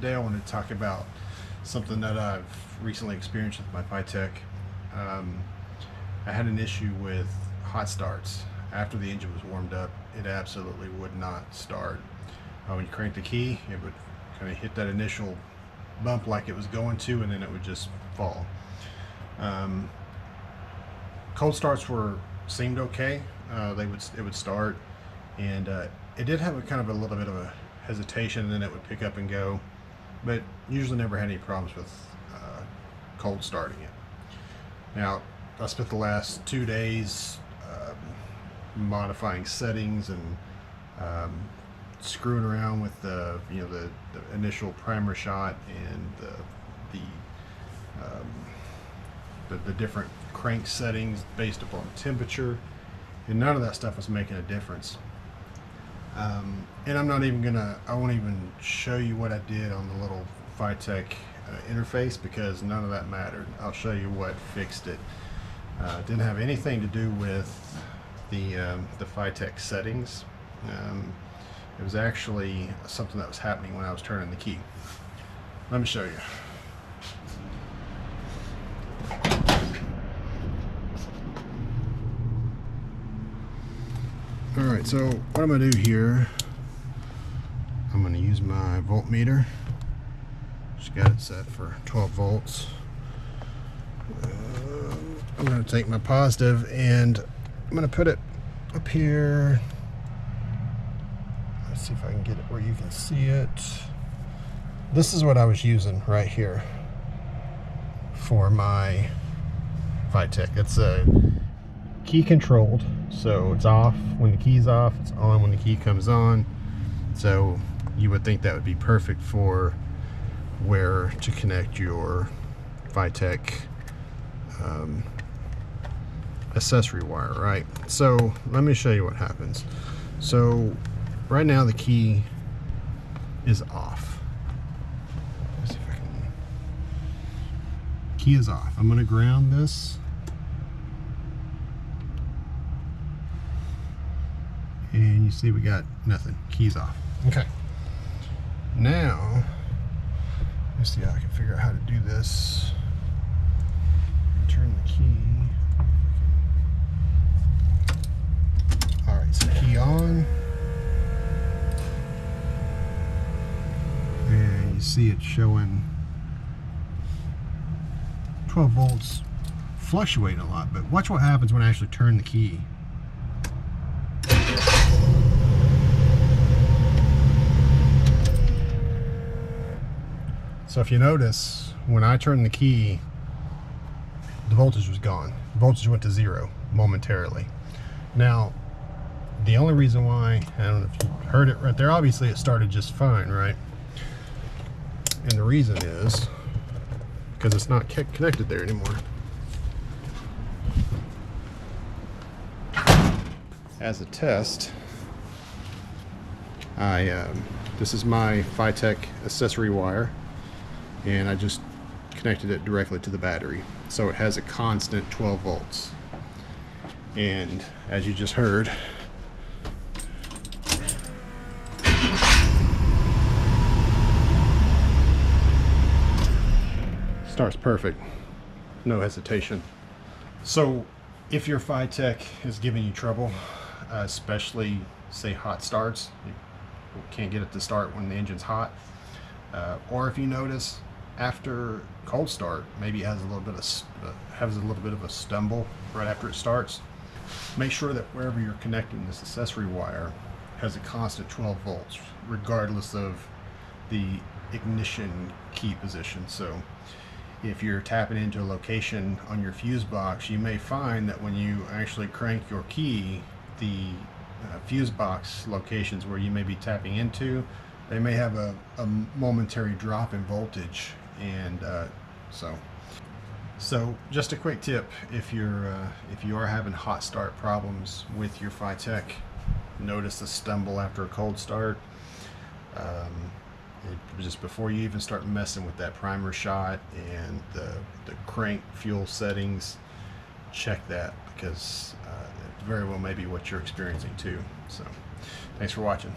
Today I want to talk about something that I've recently experienced with my FiTech. I had an issue with hot starts. After the engine was warmed up, it absolutely would not start. When you crank the key, it would kind of hit that initial bump like it was going to, and then it would just fall. Cold starts seemed okay. It would start, and it did have a little bit of a hesitation, and then it would pick up and go, but usually never had any problems with cold starting it. Now, I spent the last 2 days modifying settings and screwing around with the initial primer shot and the different crank settings based upon temperature, and none of that stuff was making a difference. And I won't even show you what I did on the little FiTech interface, because none of that mattered. I'll show you what fixed it. It didn't have anything to do with the FiTech settings. It was actually something that was happening when I was turning the key. Let me show you. Alright, so what I'm going to do here, I'm going to use my voltmeter. Just got it set for 12 volts. I'm going to take my positive and I'm going to put it up here. Let's see if I can get it where you can see it. This is what I was using right here for my FiTech. It's a key controlled, so it's off when the key's off, it's on when the key comes on. So you would think that would be perfect for where to connect your FiTech accessory wire, right? So let me show you what happens. So right now the key is off. Let's see if I can. Key is off. I'm going to ground this. And you see we got nothing. Key's off. Okay. Now, let's see how I can figure out how to do this. Turn the key. Alright, so key on. And you see it showing 12 volts, fluctuating a lot, but watch what happens when I actually turn the key. So if you notice, when I turned the key, the voltage was gone. The voltage went to 0 momentarily. Now, the only reason why, I don't know if you heard it right there, obviously it started just fine, right? And the reason is because it's not connected there anymore. As a test, this is my FiTech accessory wire, and I just connected it directly to the battery, so it has a constant 12 volts. And as you just heard, starts perfect, no hesitation. So if your FiTech is giving you trouble, especially say hot starts, you can't get it to start when the engine's hot, or if you notice after cold start, maybe it has a little bit of a stumble right after it starts, make sure that wherever you're connecting this accessory wire has a constant 12 volts regardless of the ignition key position. So if you're tapping into a location on your fuse box, you may find that when you actually crank your key, the fuse box locations where you may be tapping into, they may have a momentary drop in voltage. And so just a quick tip, if you are having hot start problems with your FiTech, notice a stumble after a cold start, just before you even start messing with that primer shot and the crank fuel settings, check that, because it very well may be what you're experiencing too. So thanks for watching.